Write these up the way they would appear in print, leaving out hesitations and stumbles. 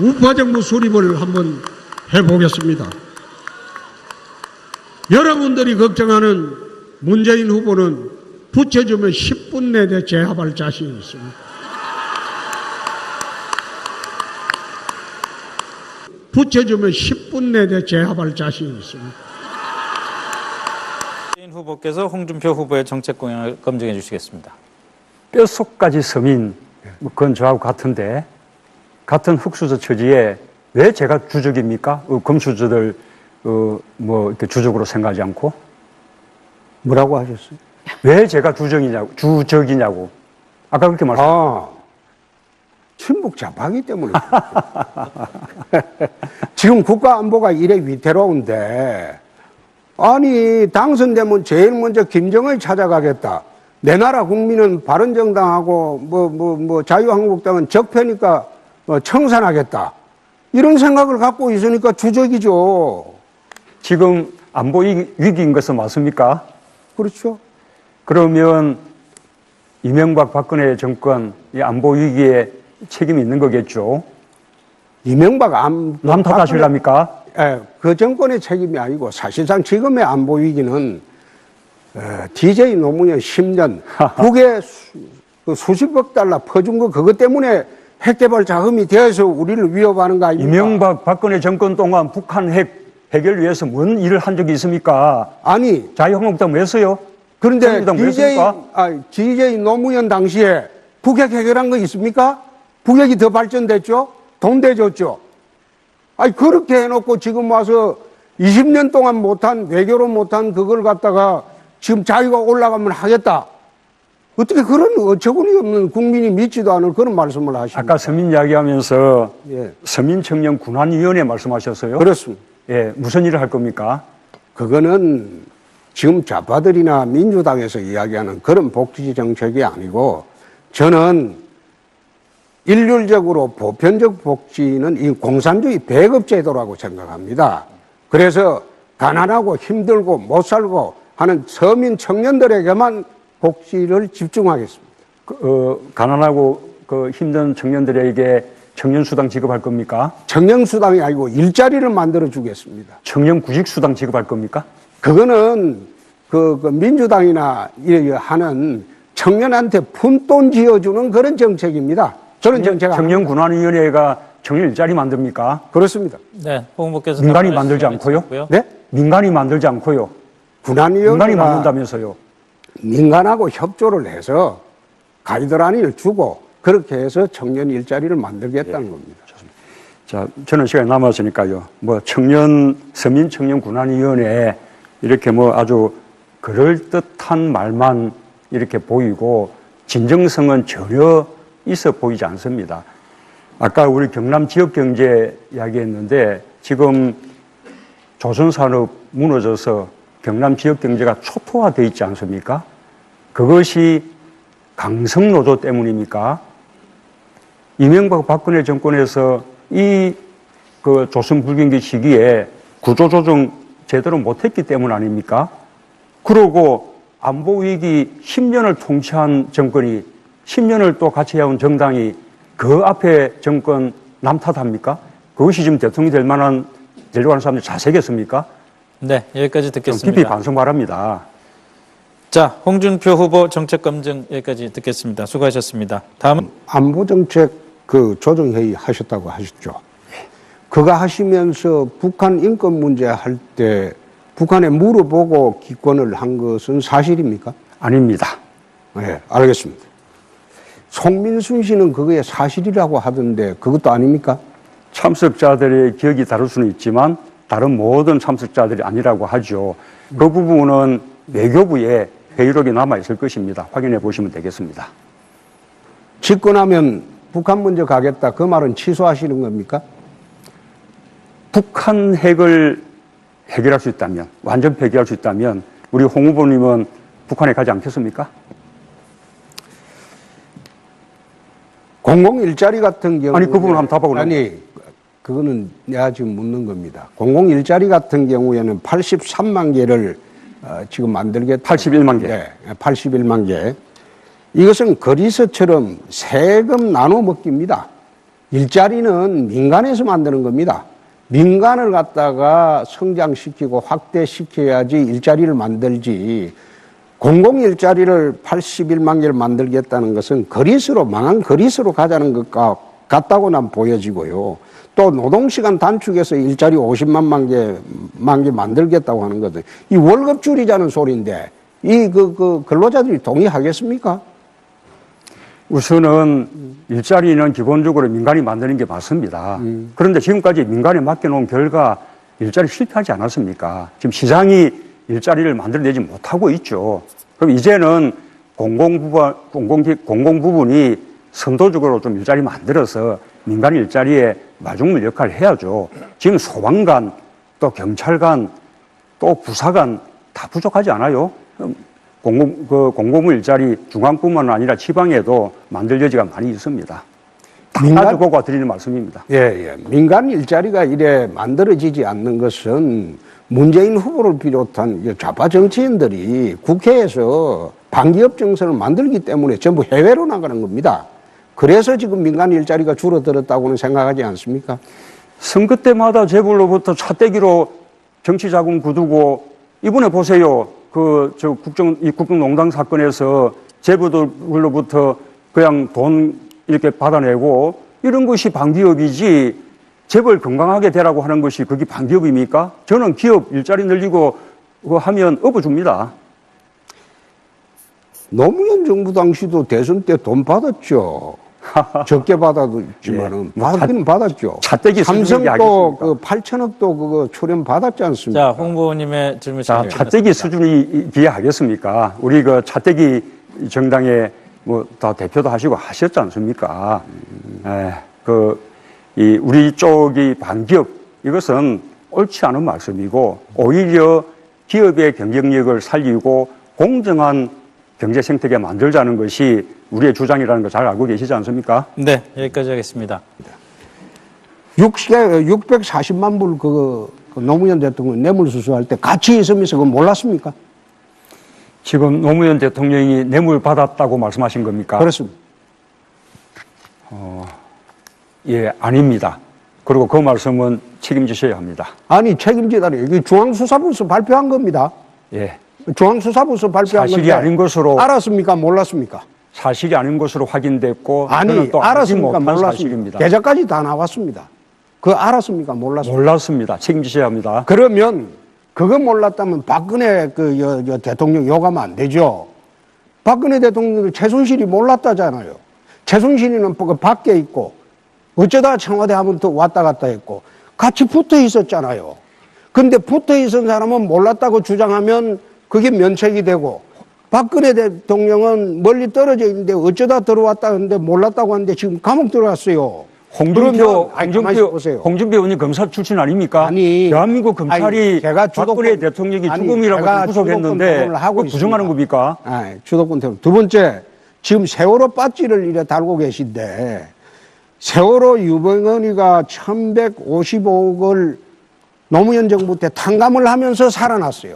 우파 정부 수립을 한번 해보겠습니다. 여러분들이 걱정하는 문재인 후보는 붙여주면 10분 내에 제압할 자신이 있습니다. 붙여주면 10분 내에 제압할 자신이 있습니다. 문재인 후보께서 홍준표 후보의 정책 공약을 검증해 주시겠습니다. 뼛속까지 서민, 그건 저하고 같은데 같은 흑수저 처지에 왜 제가 주적입니까? 금수저들 이렇게 주적으로 생각하지 않고 뭐라고 하셨어요? 왜 제가 주적이냐고 아까 그렇게 말씀하셨어요. 친북 좌파이기 때문에. 지금 국가 안보가 이래 위태로운데, 아니, 당선되면 제일 먼저 김정을 찾아가겠다. 내 나라 국민은 바른정당하고 자유한국당은 적폐니까 청산하겠다. 이런 생각을 갖고 있으니까 주적이죠. 지금 안보 위기인 것은 맞습니까? 그렇죠. 그러면 이명박 박근혜 정권 이 안보 위기에 책임이 있는 거겠죠. 이명박 남 탓하실랍니까? 예, 그 정권의 책임이 아니고 사실상 지금의 안보 위기는 DJ 노무현 10년 북에 수십억 달러 퍼준 거 그것 때문에 핵개발 자금이 되어서 우리를 위협하는 거 아닙니까? 이명박 박근혜 정권 동안 북한 핵 해결 위해서 뭔 일을 한 적이 있습니까? 아니, 자유한국당 왜 했어요? 그런데 DJ 노무현 당시에 북핵 해결한 거 있습니까? 북핵이 더 발전됐죠? 돈 대줬죠? 아니, 그렇게 해놓고 지금 와서 20년 동안 못한, 외교로 못한 그걸 갖다가 지금 자유가 올라가면 하겠다. 어떻게 그런 어처구니 없는 국민이 믿지도 않을 그런 말씀을 하십니까? 아까 서민 이야기하면서 예. 서민청년 군안위원회 말씀하셨어요? 그렇습니다. 예, 무슨 일을 할 겁니까? 그거는 지금 좌파들이나 민주당에서 이야기하는 그런 복지 정책이 아니고 저는 일률적으로 보편적 복지는 이 공산주의 배급제도라고 생각합니다. 그래서 가난하고 힘들고 못 살고 하는 서민 청년들에게만 복지를 집중하겠습니다. 가난하고 힘든 청년들에게 청년수당 지급할 겁니까? 청년수당이 아니고 일자리를 만들어 주겠습니다. 청년구직수당 지급할 겁니까? 그거는 민주당이나 하는 청년한테 푼돈 지어주는 그런 정책입니다. 저는 정책 청년군안위원회가 청년 일자리 만듭니까? 그렇습니다. 네, 홍 후보께서 민간이 만들지 않고요? 네? 민간이 만들지 않고요. 민간이 군안위원회가 만든다면서요. 민간하고 협조를 해서 가이드라인을 주고 그렇게 해서 청년 일자리를 만들겠다는 겁니다. 자, 저는 시간이 남았으니까요. 서민 청년 군안위원회 이렇게 아주 그럴듯한 말만 이렇게 보이고 진정성은 전혀 있어 보이지 않습니다. 아까 우리 경남 지역 경제 이야기했는데 지금 조선산업 무너져서 경남 지역 경제가 초토화되어 있지 않습니까? 그것이 강성노조 때문입니까? 이명박 박근혜 정권에서 이 조선 불경기 시기에 구조조정 제대로 못했기 때문 아닙니까? 그러고 안보위기 10년을 통치한 정권이 10년을 또 같이 해온 정당이 그 앞에 정권 남 탓합니까? 그것이 지금 대통령이 되려고 하는 사람들이 자세겠습니까? 네, 여기까지 듣겠습니다. 깊이 반성 바랍니다. 자, 홍준표 후보 정책 검증 여기까지 듣겠습니다. 수고하셨습니다. 다음은 안보정책 조정회의 하셨다고 하셨죠. 그거 하시면서 북한 인권 문제 할 때 북한에 물어보고 기권을 한 것은 사실입니까? 아닙니다. 네, 알겠습니다. 송민순 씨는 그게 사실이라고 하던데 그것도 아닙니까? 참석자들의 기억이 다를 수는 있지만 다른 모든 참석자들이 아니라고 하죠. 그 부분은 외교부에 회의록이 남아있을 것입니다. 확인해 보시면 되겠습니다. 집권하면 북한 먼저 가겠다 그 말은 취소하시는 겁니까? 북한 핵을 해결할 수 있다면, 완전 폐기할 수 있다면 우리 홍 후보님은 북한에 가지 않겠습니까? 공공일자리 같은 경우 아니, 그 부분 한번 답하고 아니, 그거는 내가 지금 묻는 겁니다. 공공일자리 같은 경우에는 83만 개를 지금 만들겠다. 81만 개. 네, 81만 개. 이것은 거리서처럼 세금 나눠 먹기입니다. 일자리는 민간에서 만드는 겁니다. 민간을 갖다가 성장시키고 확대시켜야지 일자리를 만들지, 공공 일자리를 81만 개를 만들겠다는 것은 그리스로, 망한 그리스로 가자는 것과 같다고 난 보여지고요. 또 노동시간 단축해서 일자리 50만 개 만들겠다고 하는 것은 이 월급 줄이자는 소리인데, 그 근로자들이 동의하겠습니까? 우선은 일자리는 기본적으로 민간이 만드는 게 맞습니다. 그런데 지금까지 민간에 맡겨놓은 결과 일자리 실패하지 않았습니까? 지금 시장이 일자리를 만들어내지 못하고 있죠. 그럼 이제는 공공 부분이 선도적으로 좀 일자리 만들어서 민간 일자리에 마중물 역할을 해야죠. 지금 소방관, 또 경찰관, 또 부사관 다 부족하지 않아요? 공공부 일자리 중앙뿐만 아니라 지방에도 만들 여지가 많이 있습니다. 다 보고 드리는 말씀입니다. 예. 민간 일자리가 이래 만들어지지 않는 것은 문재인 후보를 비롯한 좌파 정치인들이 국회에서 반기업 정선을 만들기 때문에 전부 해외로 나가는 겁니다. 그래서 지금 민간 일자리가 줄어들었다고는 생각하지 않습니까? 선거 때마다 재벌로부터 차떼기로 정치 자금 거두고, 이번에 보세요. 국정농단 사건에서 재벌들로부터 그냥 돈 이렇게 받아내고, 이런 것이 반기업이지, 재벌 건강하게 되라고 하는 것이 그게 반기업입니까? 저는 기업 일자리 늘리고 하면 업어줍니다. 노무현 정부 당시도 대선 때 돈 받았죠. 적게 받아도 있지만은 받긴 받았죠. 차떼기 삼성도 그 8천억도 그거 출연 받았지 않습니까? 자, 홍 후보님의 질문 자, 차떼기 수준이 비하하겠습니까? 우리 그 차떼기 정당에 뭐 다 대표도 하시고 하셨지 않습니까? 우리 쪽이 반기업, 이것은 옳지 않은 말씀이고, 오히려 기업의 경쟁력을 살리고 공정한 경제 생태계 만들자는 것이 우리의 주장이라는 거 잘 알고 계시지 않습니까? 네, 여기까지 하겠습니다. 640만 불 그 노무현 대통령 뇌물수수할 때 같이 있으면서 그거 몰랐습니까? 지금 노무현 대통령이 뇌물 받았다고 말씀하신 겁니까? 그렇습니다. 예, 아닙니다. 그리고 그 말씀은 책임지셔야 합니다. 아니, 책임지다니. 이게 중앙수사부에서 발표한 겁니다. 예. 중앙수사부에서 발표한 건데 사실이 아닌 것으로 알았습니까? 몰랐습니까? 사실이 아닌 것으로 확인됐고, 아니, 저는 또 알지 알았습니까? 못한 몰랐습니까? 사실입니다. 계좌까지 다 나왔습니다. 그거 알았습니까? 몰랐습니까? 몰랐습니다. 책임지셔야 합니다. 그러면 그거 몰랐다면 박근혜 대통령 욕하면 안 되죠. 박근혜 대통령 최순실이 몰랐다잖아요. 최순실이는 그 밖에 있고 어쩌다 청와대 하면 또 왔다 갔다 했고 같이 붙어 있었잖아요. 근데 붙어 있은 사람은 몰랐다고 주장하면 그게 면책이 되고, 박근혜 대통령은 멀리 떨어져 있는데 어쩌다 들어왔다 하는데 몰랐다고 하는데 지금 감옥 들어갔어요. 홍준표 보세요. 의원이 검사 출신 아닙니까? 아니, 대한민국 검찰이 박근혜 대통령이 죽음이라고 구속했는데 그거 부정하는 겁니까? 주도권 때문에. 두 번째, 지금 세월호 빠지를 이래 달고 계신데, 세월호 유병언이가 1155억을 노무현 정부 때 탕감을 하면서 살아났어요.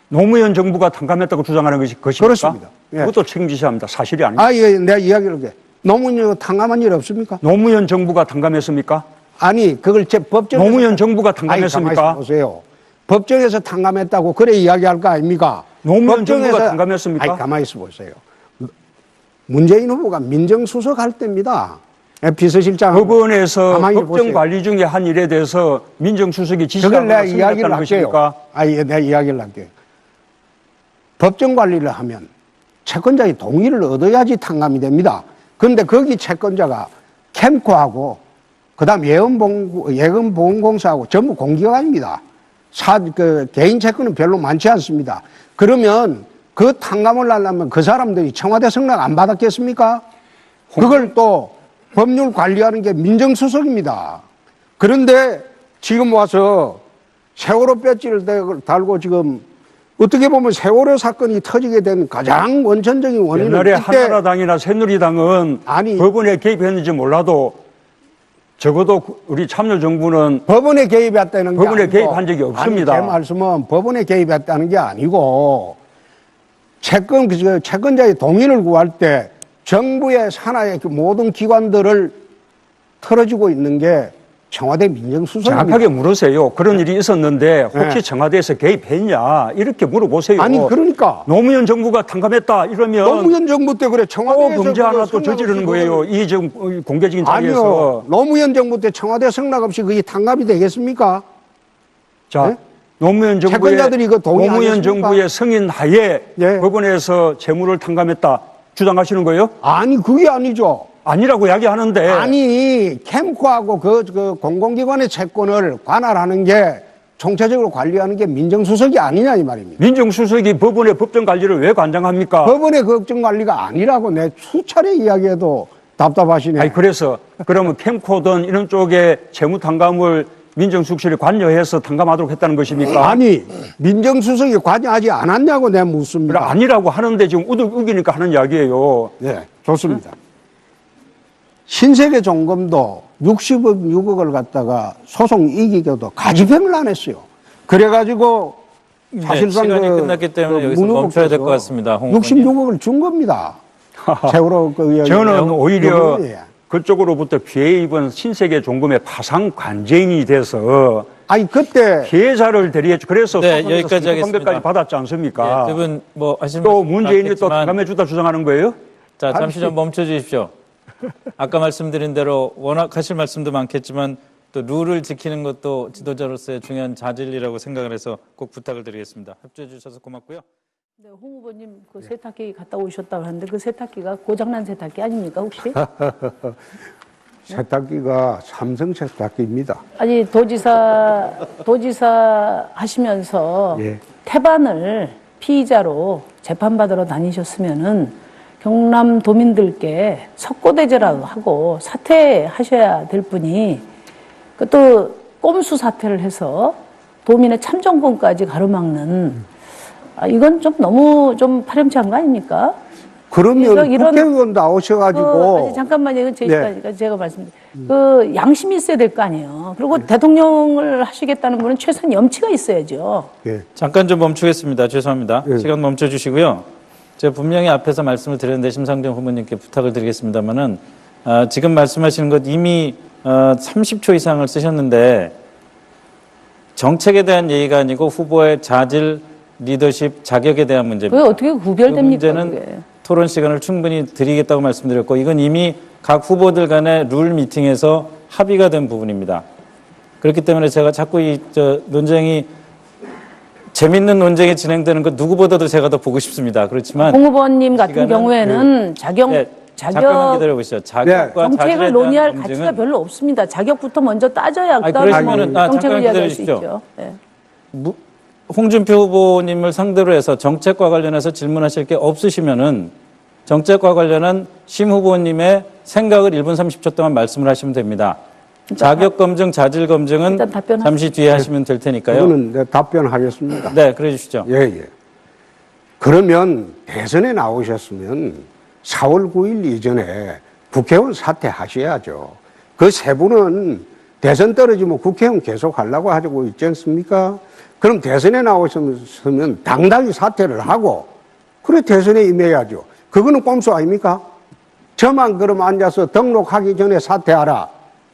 노무현 정부가 탕감했다고 주장하는 것이 것입니까? 그렇습니다. 예. 그것도 책임지셔야 합니다. 사실이 아닙니다. 예, 내가 이야기를 할게. 노무현 탕감한 일 없습니까? 노무현 정부가 탕감했습니까? 아니, 그걸 법정에서. 노무현 정부가 탕감했습니까? 가만히 보세요. 법정에서 탕감했다고 그래 이야기할 거 아닙니까? 노무현 정부가 탕감했습니까? 가만히 있어 보세요. 문재인 후보가 민정수석 할 때입니다. 비서실장. 법원에서 법정 관리 중에 한 일에 대해서 민정수석이 지시하는 내가 이야기를 할게요. 내가 이야기를 할게요. 법정 관리를 하면 채권자의 동의를 얻어야지 탕감이 됩니다. 그런데 거기 채권자가 캠코하고 그다음 예금보험공사하고 전부 공기관입니다. 개인 채권은 별로 많지 않습니다. 그러면 그 탕감을 하려면 그 사람들이 청와대 승낙 안 받았겠습니까? 그걸 또 법률 관리하는 게 민정수석입니다. 그런데 지금 와서 세월호 배지를 달고 지금 어떻게 보면 세월호 사건이 터지게 된 가장 원천적인 원인은 옛날에 한나라당이나 새누리당은 법원에 개입했는지 몰라도 적어도 우리 참여정부는 법원에 개입했다는 게 법원에 개입한 적이 없습니다. 제 말씀은 법원에 개입했다는 게 아니고 채권자의 동의를 구할 때 정부의 산하의 모든 기관들을 털어지고 있는 게 청와대 민정수석입니다. 정확하게 물으세요. 그런 일이 있었는데 혹시 네. 청와대에서 개입했냐 이렇게 물어보세요. 아니 그러니까 노무현 정부가 탕감했다 이러면 노무현 정부 때 그래 또 청와대에서 범죄 하나 또 성남 저지르는 없이 거예요. 이 지금 공개적인 자리에서. 아니요. 노무현 정부 때 청와대 성락 없이 그게 탕감이 되겠습니까? 자, 네? 노무현 정부의 채권자들이 이거 동의 안 노무현 했습니까? 정부의 승인 하에 예. 법원에서 재물을 탕감했다 주장하시는 거예요? 아니 그게 아니죠. 아니라고 이야기하는데 아니 캠코하고 그 공공기관의 채권을 관할하는 게 총체적으로 관리하는 게 민정수석이 아니냐 이 말입니다. 민정수석이 법원의 법정 관리를 왜 관장합니까? 법원의 걱정 관리가 아니라고 내 수차례 이야기해도 답답하시네. 아니 그래서 그러면 캠코든 이런 쪽에 채무 탕감을 민정수석실이 관여해서 탕감하도록 했다는 것입니까? 아니 민정수석이 관여하지 않았냐고 내가 그래, 묻습니다. 아니라고 하는데 지금 우기니까 하는 이야기예요. 네, 좋습니다. 신세계 종검도 66억을 갖다가 소송 이기고도 가지편을 안 했어요. 그래가지고 사실상 시간이 끝났기 때문에 여기서 멈춰야 될 것 같습니다. 홍 66억을 준 겁니다. 세월호 그 저는 오히려 요번에. 그쪽으로부터 피해 입은 신세계 종금의 파상 관쟁이 돼서 아니 그때 피해자를 대리했죠. 그래서 네, 소송에서 여기까지 하겠습니다. 상대까지 받았지 않습니까? 두 분 뭐 하시는 또 말씀 문재인이 또 많겠지만 탕감해주다 주장하는 거예요? 자, 잠시 좀 멈춰 주십시오. 아까 말씀드린 대로 워낙 하실 말씀도 많겠지만 또 룰을 지키는 것도 지도자로서의 중요한 자질이라고 생각을 해서 꼭 부탁을 드리겠습니다. 협조해 주셔서 고맙고요. 네, 홍 후보님 그 세탁기 갔다 오셨다고 하는데 그 세탁기가 고장난 세탁기 아닙니까 혹시? 세탁기가 삼성 세탁기입니다. 아니 도지사 하시면서 예. 태반을 피의자로 재판받으러 다니셨으면은 경남 도민들께 석고대죄라고 하고 사퇴하셔야 될 분이 그 또 꼼수 사퇴를 해서 도민의 참정권까지 가로막는 이건 좀 너무 좀 파렴치한 거 아닙니까? 그러면 그래서 이런- 국회의원 나오셔가지고 아니, 잠깐만요. 이건 제 네. 입장이니까 제가 그 양심이 있어야 될 거 아니에요. 그리고 대통령을 하시겠다는 분은 최소한 염치가 있어야죠. 예. 잠깐 좀 멈추겠습니다. 죄송합니다. 예. 시간 멈춰 주시고요. 제가 분명히 앞에서 말씀을 드렸는데 심상정 후보님께 부탁을 드리겠습니다만은 지금 말씀하시는 것 이미 30초 이상을 쓰셨는데 정책에 대한 얘기가 아니고 후보의 자질, 리더십, 자격에 대한 문제입니다. 그게 어떻게 구별됩니까? 그 문제는 그게. 토론 시간을 충분히 드리겠다고 말씀드렸고 이건 이미 각 후보들 간의 룰 미팅에서 합의가 된 부분입니다. 그렇기 때문에 제가 자꾸 논쟁이 재밌는 논쟁이 진행되는 것 누구보다도 제가 더 보고 싶습니다. 그렇지만 홍 후보님 같은 시간은 경우에는 잠깐만 자격 기다려보시죠. 자격과 정책을 자질에 대한 논의할 검증은 가치가 별로 없습니다. 자격부터 먼저 따져야 아니, 그다음에 그러시면은- 뭐 정책을 잠깐 이야기할 수 기다리십시오. 있죠. 네. 홍준표 후보님을 상대로 해서 정책과 관련해서 질문하실 게 없으시면은 정책과 관련한 심 후보님의 생각을 1분 30초 동안 말씀을 하시면 됩니다. 자격 검증, 자질 검증은 일단 답변하세요. 잠시 뒤에 하시면 될 테니까요. 그거는 내가 답변하겠습니다. 네, 그래 주시죠. 예, 예. 그러면 대선에 나오셨으면 4월 9일 이전에 국회의원 사퇴하셔야죠. 그 세 분은 대선 떨어지면 국회의원 계속 하려고 하고 있지 않습니까? 그럼 대선에 나오셨으면 당당히 사퇴를 하고, 그래 대선에 임해야죠. 그거는 꼼수 아닙니까? 저만 그럼 앉아서 등록하기 전에 사퇴하라.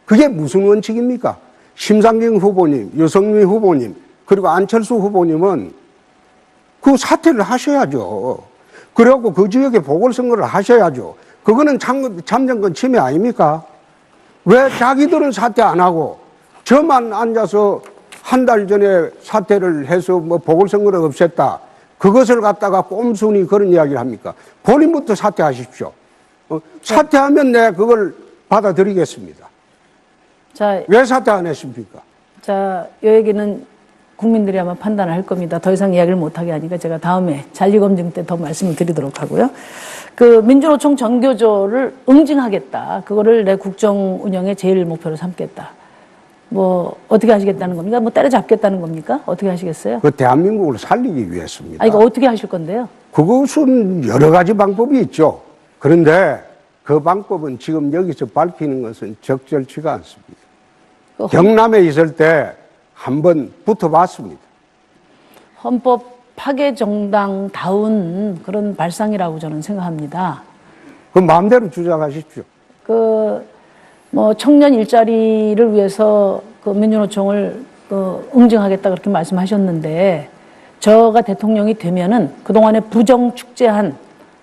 그게 무슨 원칙입니까? 심상정 후보님, 유승민 후보님, 그리고 안철수 후보님은 그 사퇴를 하셔야죠. 그리고 그 지역에 보궐선거를 하셔야죠. 그거는 참정권 침해 아닙니까? 왜 자기들은 사퇴 안 하고 저만 앉아서 한 달 전에 사퇴를 해서 뭐 보궐선거를 없앴다. 그것을 갖다가 꼼순히 그런 이야기를 합니까? 본인부터 사퇴하십시오. 사퇴하면 내가 그걸 받아들이겠습니다. 자, 왜 사퇴 안 했습니까? 자, 이 얘기는 국민들이 아마 판단을 할 겁니다. 더 이상 이야기를 못하게 하니까 제가 다음에 잔리검증 때 더 말씀을 드리도록 하고요. 그 민주노총 정교조를 응징하겠다. 그거를 내 국정 운영의 제일 목표로 삼겠다. 뭐 어떻게 하시겠다는 겁니까? 뭐 때려잡겠다는 겁니까? 어떻게 하시겠어요? 그 대한민국을 살리기 위해서입니다. 아, 이거 어떻게 하실 건데요? 그것은 여러 가지 방법이 있죠. 그런데 그 방법은 지금 여기서 밝히는 것은 적절치가 않습니다. 그 경남에 있을 때 한번 붙어봤습니다. 헌법 파괴 정당다운 그런 발상이라고 저는 생각합니다. 그 마음대로 주장하십시오. 그 뭐 청년 일자리를 위해서 그 민주노총을 응징하겠다 그렇게 말씀하셨는데 저가 대통령이 되면은 그동안에 부정 축제한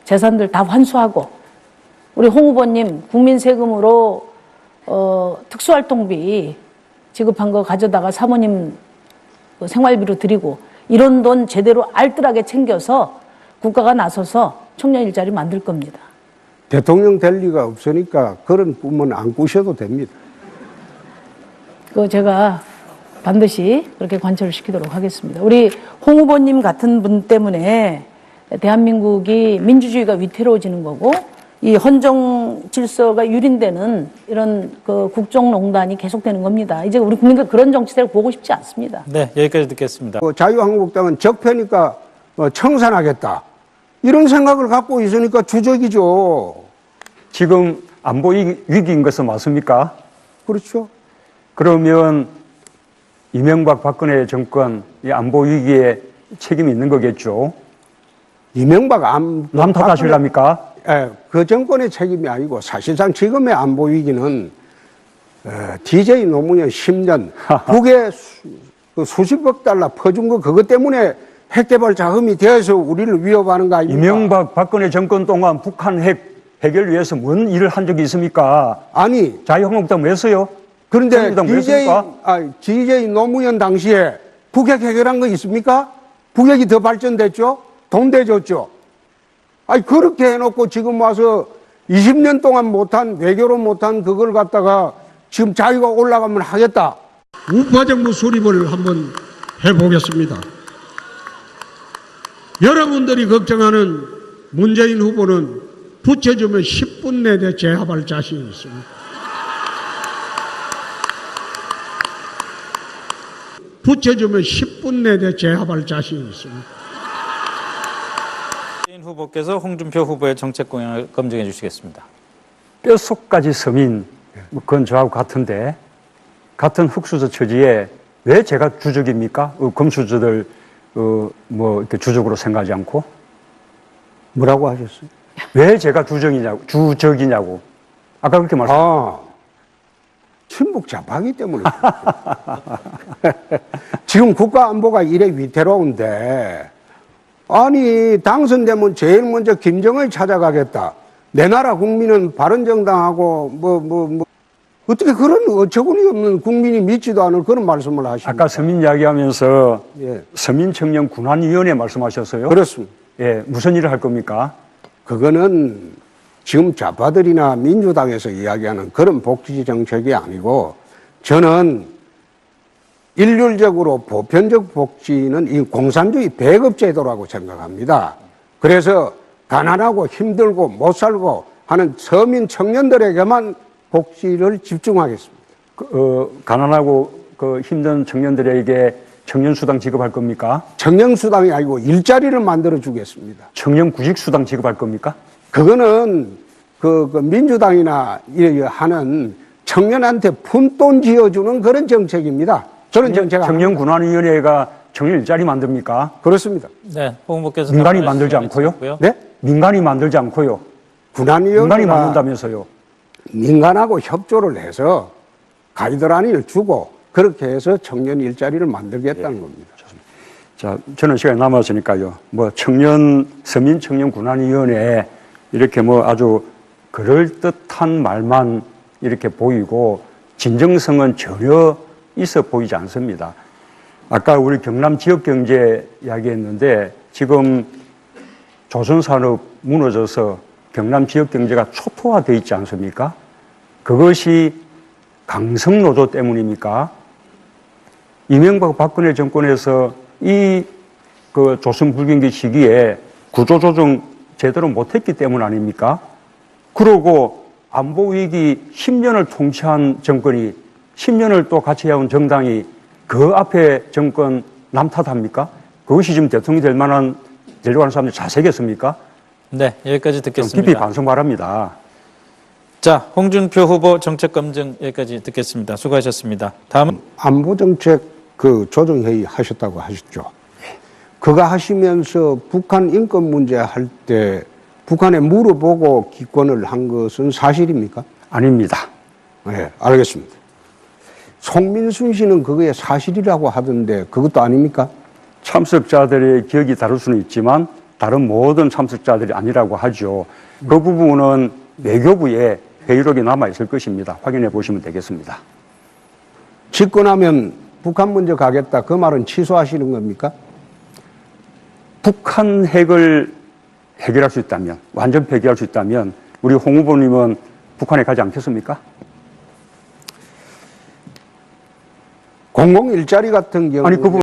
재산들 다 환수하고 우리 홍 후보님 국민 세금으로 특수활동비 지급한 거 가져다가 사모님 그 생활비로 드리고 이런 돈 제대로 알뜰하게 챙겨서 국가가 나서서 청년 일자리 만들 겁니다. 대통령 될 리가 없으니까 그런 꿈은 안 꾸셔도 됩니다. 제가 반드시 그렇게 관철을 시키도록 하겠습니다. 우리 홍 후보님 같은 분 때문에 대한민국이 민주주의가 위태로워지는 거고 이 헌정 질서가 유린되는 이런 그 국정농단이 계속되는 겁니다. 이제 우리 국민들 그런 정치를 보고 싶지 않습니다. 네, 여기까지 듣겠습니다. 자유한국당은 적폐니까 청산하겠다. 이런 생각을 갖고 있으니까 주적이죠. 지금 안보 위기인 것은 맞습니까? 그렇죠. 그러면 이명박 박근혜 정권 이 안보 위기에 책임이 있는 거겠죠. 이명박 남 탓하시랍니까? 예, 그 정권의 책임이 아니고 사실상 지금의 안보 위기는 DJ 노무현 10년 북에 수십억 달러 퍼준 거 그것 때문에 핵개발 자금이 되어서 우리를 위협하는 거 아닙니까? 이명박 박근혜 정권 동안 북한 핵 해결 위해서 뭔 일을 한 적이 있습니까? 아니 자유한국당 왜 했어요? 그런데 자유한국당 왜 했습니까? DJ 노무현 당시에 북핵 해결한 거 있습니까? 북핵이 더 발전됐죠? 돈 대줬죠? 아니 그렇게 해놓고 지금 와서 20년 동안 못한 외교로 못한 그걸 갖다가 지금 자유가 올라가면 하겠다. 우파정부 수립을 한번 해보겠습니다. 여러분들이 걱정하는 문재인 후보는 붙여주면 10분 내에 제압할 자신이 있습니다. 붙여주면 10분 내에 제압할 자신이 있습니다. 문재인 후보께서 홍준표 후보의 정책 공약을 검증해 주시겠습니다. 뼛속까지 서민, 그건 저하고 같은데 같은 흑수저 처지에 왜 제가 주적입니까? 금수저들 이렇게 주적으로 생각하지 않고 뭐라고 하셨어요? 왜 제가 주적이냐고. 아까 그렇게 말씀하셨어요. 친북 좌파기 때문에. 지금 국가 안보가 이래 위태로운데, 아니, 당선되면 제일 먼저 김정을 찾아가겠다. 내 나라 국민은 바른정당하고, 어떻게 그런 어처구니 없는 국민이 믿지도 않을 그런 말씀을 하십니까? 아까 서민 이야기하면서 예. 서민청년 군안위원회 말씀하셨어요? 그렇습니다. 예, 무슨 일을 할 겁니까? 그거는 지금 좌파들이나 민주당에서 이야기하는 그런 복지 정책이 아니고 저는 일률적으로 보편적 복지는 이 공산주의 배급제도라고 생각합니다. 그래서 가난하고 힘들고 못 살고 하는 서민 청년들에게만 복지를 집중하겠습니다. 가난하고 힘든 청년들에게 청년수당 지급할 겁니까? 청년수당이 아니고 일자리를 만들어 주겠습니다. 청년구직수당 지급할 겁니까? 그거는 민주당이나 하는 청년한테 푼돈 지어주는 그런 정책입니다. 저는 정책 청년군안위원회가 청년 일자리 만듭니까? 그렇습니다. 네, 홍 후보께서 민간이 만들지 않고요? 네? 민간이 만들지 않고요. 민간이 군안위원회가 만든다면서요. 민간하고 협조를 해서 가이드라인을 주고 그렇게 해서 청년 일자리를 만들겠다는 겁니다. 자, 저는 시간이 남았으니까요. 서민 청년 군안위원회 이렇게 아주 그럴듯한 말만 이렇게 보이고 진정성은 전혀 있어 보이지 않습니다. 아까 우리 경남 지역 경제 이야기했는데 지금 조선산업 무너져서 경남 지역 경제가 초토화되어 있지 않습니까? 그것이 강성노조 때문입니까? 이명박 박근혜 정권에서 이 조선 불경기 시기에 구조조정 제대로 못했기 때문 아닙니까? 그러고 안보위기 10년을 통치한 정권이 10년을 또 같이 해온 정당이 그 앞에 정권 남 탓합니까? 그것이 지금 대통령이 되려고 하는 사람들이 자세겠습니까? 네, 여기까지 듣겠습니다. 깊이 반성 바랍니다. 자, 홍준표 후보 정책 검증 여기까지 듣겠습니다. 수고하셨습니다. 다음은 안보정책 조정회의 하셨다고 하셨죠. 그거 하시면서 북한 인권 문제 할 때 북한에 물어보고 기권을 한 것은 사실입니까? 아닙니다. 네, 알겠습니다. 송민순 씨는 그게 사실이라고 하던데 그것도 아닙니까? 참석자들의 기억이 다를 수는 있지만 다른 모든 참석자들이 아니라고 하죠. 그 부분은 외교부에 회의록이 남아있을 것입니다. 확인해 보시면 되겠습니다. 집권하면 북한 먼저 가겠다. 그 말은 취소하시는 겁니까? 북한 핵을 해결할 수 있다면, 완전 폐기할 수 있다면 우리 홍 후보님은 북한에 가지 않겠습니까? 공공 일자리 같은 경우 아니, 그 부분